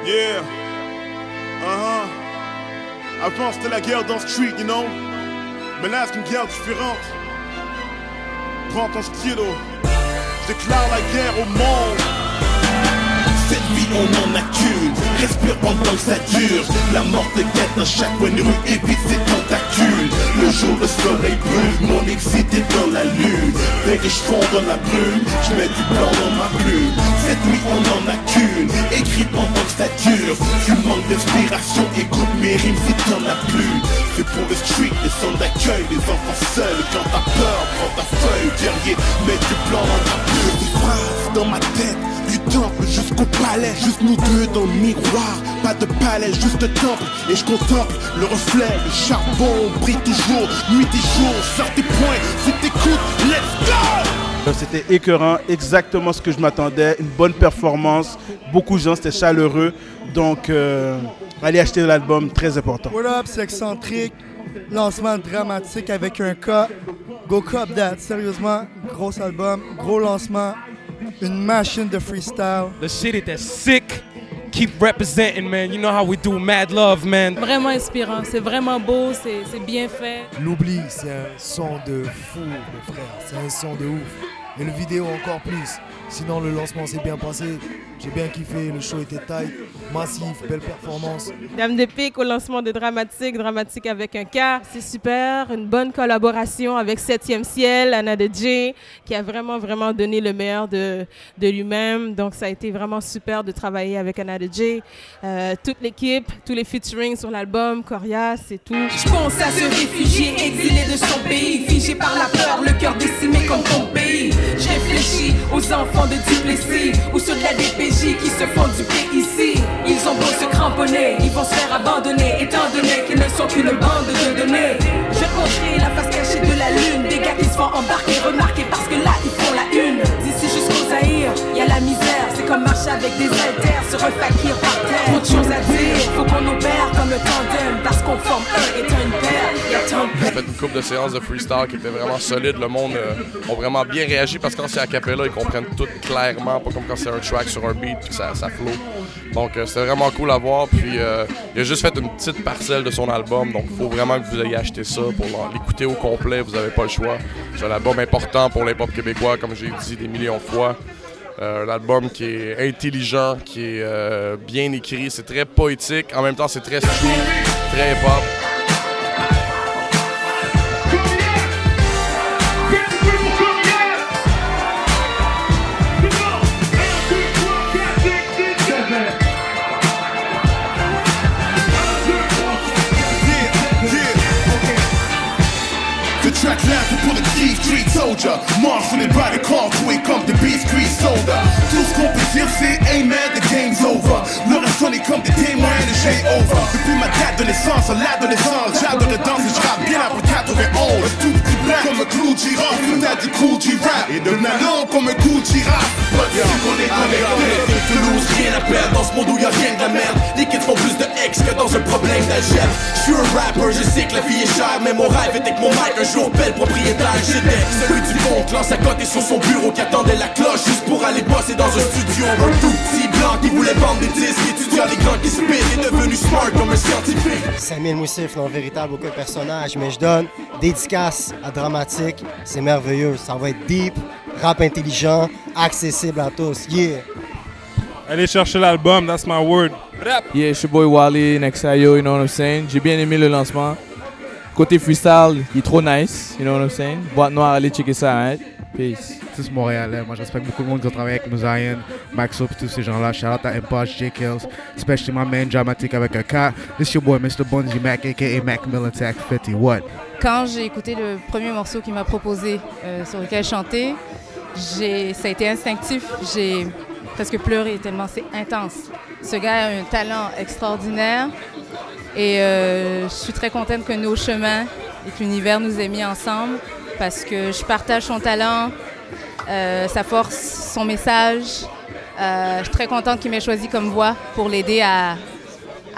Yeah. Avant c'était la guerre dans le street, you know. Mais là c'est une guerre différente. Prends ton stylo. Je déclare la guerre au monde. Cette vie on n'en a qu'une, respire pendant que ça dure. La mort te guette dans chaque coin de rue, évite ses tentacules. Le jour le soleil brûle, mon exit est dans la lune. Dès que je fonds dans la brume, je mets du blanc dans ma plume. Cette nuit on n'en a qu'une, écris pendant que ça dure. Tu manques d'inspiration, écoute mes rimes si t'en as plus. C'est pour le street, les centres d'accueil, les enfants seuls. Quand t'as peur, prends ta feuille, guerrier, mets du blanc dans ta plume. Des phrases dans ma tête, du temple jusqu'au palais, juste nous deux dans le miroir, pas de palais, juste le temple. Et je contemple le reflet, le charbon brille toujours, nuit et jour, sors tes points, si t'écoutes, let's go! C'était écœurant, exactement ce que je m'attendais, une bonne performance, beaucoup de gens, c'était chaleureux, donc allez acheter l'album, très important. What up, c'est Excentrique, lancement dramatique avec un K, go cop that, sérieusement, gros album, gros lancement. Une machine de freestyle. The shit était sick. Keep representing, man. You know how we do. Mad love, man. Vraiment inspirant. C'est vraiment beau. C'est bien fait. L'oubli, c'est un son de fou, mon frère. C'est un son de ouf. Et le vidéo encore plus. Sinon, le lancement s'est bien passé. J'ai bien kiffé. Le show était tight, massif, belle performance. Dame de pique au lancement de Dramatique. Dramatique avec un K. C'est super. Une bonne collaboration avec 7e Ciel, Anna de J, qui a vraiment donné le meilleur de lui-même. Donc, ça a été vraiment super de travailler avec Anna de J. Toute l'équipe, tous les featuring sur l'album, Corias et tout. Je pense à ce réfugié exilé de son pays, figé par la peur, le cœur décimé comme ton pays. Je réfléchis aux enfants de Duplessis ou ceux de la DPJ qui se font duper ici. Ils ont beau se cramponner, ils vont se faire abandonner, étant donné qu'ils ne sont qu'une bande de données. Je vais te montrer la face cachée de la lune, des gars qui se font embarquer, remarquer parce que là ils font la une. D'ici jusqu'au Zaïre, y a la misère, c'est comme marcher avec des haltères, se refakir par terre. Trop de choses à dire, faut qu'on opère comme le tandem, parce qu'on forme un étant une paire. J'ai fait une couple de séances de freestyle qui étaient vraiment solides. Le monde a vraiment bien réagi parce que quand c'est a cappella, ils comprennent tout clairement, pas comme quand c'est un track sur un beat puis ça flow. Donc c'était vraiment cool à voir. Puis il a juste fait une petite parcelle de son album, donc il faut vraiment que vous ayez acheté ça pour l'écouter au complet. Vous n'avez pas le choix. C'est un album important pour l'hip-hop québécois, comme j'ai dit des millions de fois. Un album qui est intelligent, qui est bien écrit, c'est très poétique. En même temps, c'est très street, très hip-hop. Track là, c'est pour le G-Street Soldier. Marche sur les bras de corps, joué comme des B-Street Soda. Tout ce qu'on peut dire c'est hey man, the game's over. Le reste on est comme des témoins de J over. Depuis ma date de naissance, à l'adolescence, j'adore de danse et je rappe bien après 91. Tout petit blanc comme un clou giraffe, tout à du cool G-rap. Et de long comme un cool giraffe. Pas de qu'on est connecté. Toulouse, rien à perdre dans ce monde où y'a rien de la merde. Les kids font plus de ex que dans un problème d'algèbre. Je suis un rapper, je sais que la vie est chère, mais mon rêve était que mon mic un jour belle propriétaire. J'étais celui du bon classe à côté sur son bureau qui attendait la cloche juste pour aller bosser dans un studio. Un tout petit blanc qui voulait vendre des disques, étudiant les grands qui spit, est devenu smart comme un scientifique. Samuel Moussif, non véritable aucun personnage, mais je donne dédicace à Dramatique, c'est merveilleux, ça va être deep, rap intelligent, accessible à tous, yeah! Allez chercher l'album, that's my word. Yeah, it's your boy Wally, Nexayo, you know what I'm saying? J'ai bien aimé le lancement. Côté freestyle, il est trop nice, you know what I'm saying? Boîte noire, allez checker ça, hein? Peace. Tous Montréalais, moi je respecte beaucoup de monde qui a travaillé avec Mozaïen, Maxo et tous ces gens-là. Shout out à Imposh, J Kills, especially my man Dramatique avec un K. This your boy Mr. Bungie Mac, aka Mac Militak 50, what? Quand j'ai écouté le premier morceau qu'il m'a proposé, sur lequel chanter, ça a été instinctif. J'ai presque pleuré tellement c'est intense. Ce gars a un talent extraordinaire et je suis très contente que nos chemins et que l'univers nous ait mis ensemble parce que je partage son talent, sa force, son message. Je suis très contente qu'il m'ait choisi comme voix pour l'aider à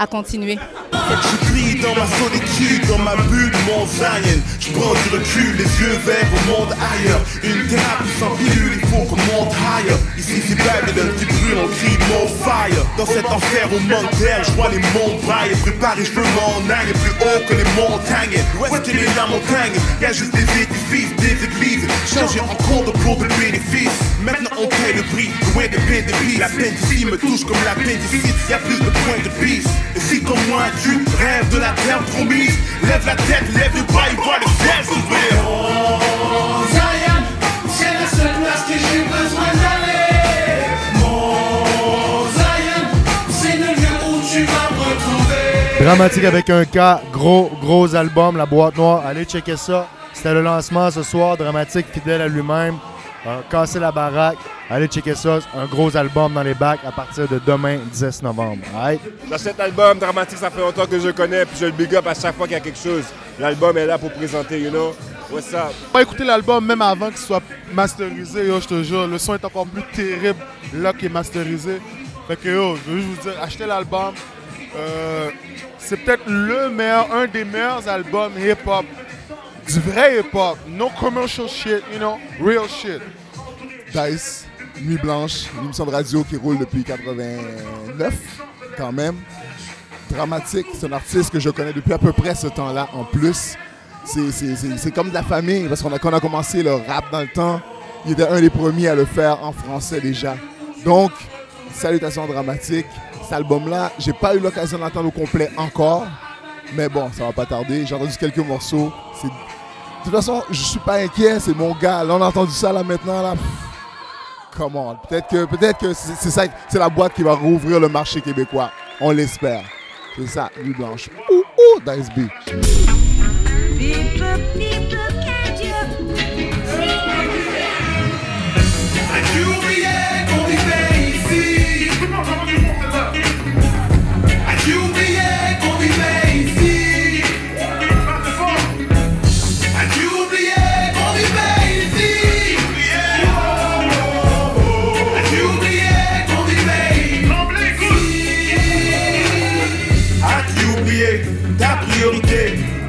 continuer. Je plie dans ma solitude, dans ma bulle, mon Zion. Je prends du recul, les yeux vers au monde ailleurs. Une thérapie sans pilule, il faut qu'on monte higher. Ici c'est Babylon qui brûle, on crie more fire. fire. Dans cet enfer au manque d'air, je vois les monts brailler. Préparé, je veux m'en aller plus haut que les montagnes. L'ouest qui est la montagne, y'a juste des édifices, des églises changées en compte pour de bénéfices. Maintenant on paie le prix, loin de paix de vie. La peine ici me touche comme la l'appendicite, y'a plus de points de piste. Et si comme moi tu rêves de la terre promise, lève la tête, lève le bras et vois le ciel s'ouvrir. Mon Zion, c'est la seule place que j'ai besoin d'aller. Mon Zion, c'est le lieu où tu vas me retrouver. Dramatique avec un K, gros album, La Boîte Noire, allez checker ça. C'était le lancement ce soir, Dramatique fidèle à lui-même, casser la baraque, allez checker ça, un gros album dans les bacs à partir de demain 10 novembre. Right? Dans cet album, Dramatique, ça fait longtemps que je connais, puis je le big up à chaque fois qu'il y a quelque chose. L'album est là pour présenter, you know. What's up? On va écouter l'album même avant qu'il soit masterisé, yo, je te jure. Le son est encore plus terrible là qu'il est masterisé. Fait que yo, je veux juste vous dire, achetez l'album. C'est peut-être un des meilleurs albums hip-hop. Du vrai hip-hop, no commercial shit, you know, real shit. Dice, Nuit Blanche, une émission de radio qui roule depuis 89, quand même. Dramatique, c'est un artiste que je connais depuis à peu près ce temps-là en plus. C'est comme de la famille, parce qu'on quand on a commencé le rap dans le temps, il était un des premiers à le faire en français déjà. Donc, salutations Dramatique. Cet album-là, j'ai pas eu l'occasion d'entendre au complet encore, mais bon, ça va pas tarder. J'ai entendu quelques morceaux. De toute façon, je suis pas inquiet, c'est mon gars. Là, on a entendu ça là maintenant. Là. Come on. Peut-être que c'est ça, c'est la boîte qui va rouvrir le marché québécois. On l'espère. C'est ça, Nuit Blanche. Ouh, Dice B. As-tu oublié qu'on vivait ici? As-tu oublié qu'on vivait ici? As-tu oublié qu'on vivait ici? As-tu oublié qu'on vivait ici? As-tu oublié ta priorité?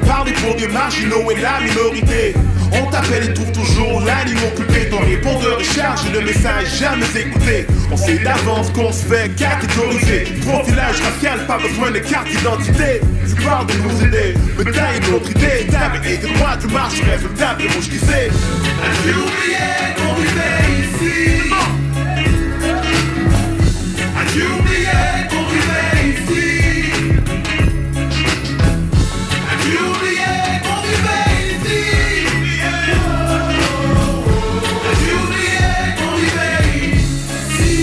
Parler pour des marginaux et la minorité. On t'appelle et trouve toujours l'anime occupé. Ton répondeur est chargé, le message jamais écouté. On sait d'avance qu'on se fait catégoriser. Profilage racial, pas besoin de carte d'identité. Tu parles de nous aider, mais t'as une autre idée. T'avais été droit, tu marches, résultat, de rouge qui sait. As-tu oublié qu'on vivait ici? As-tu oublié qu'on vivait ici? As-tu oublié qu'on vivait ici? As-tu oublié qu'on vivait ici?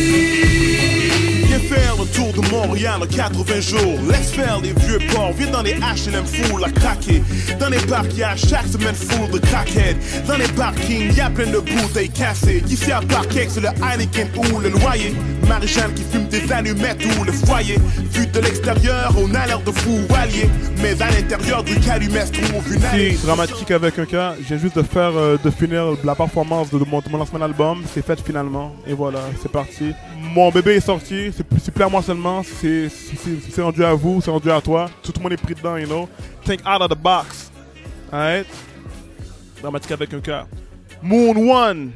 Viens faire le tour de Montréal en 80 jours. Laisse faire les vieux ports, viens dans les H&M full à craquer. Dans les parcs, y'a chaque semaine full de crackhead. Dans les parkings, y'a plein de bouteilles cassées. Ici à Parkex, c'est le Heineken ou le loyer. Marie-Jeanne qui fume des allumettes ou le foyer. Vu de l'extérieur, on a l'air de fous alliés. Mais à l'intérieur du calumet se trouve une allée. Si, Dramatique avec un cas, je viens juste de finir la performance de mon lancement d'album. C'est fait finalement. Et voilà, c'est parti. Mon bébé est sorti, c'est plus à moi seulement. C'est rendu à vous, c'est rendu à toi. Tout le monde est pris dedans, you know. Think out of the box. Alright? Dramatique avec un cas. Moon One.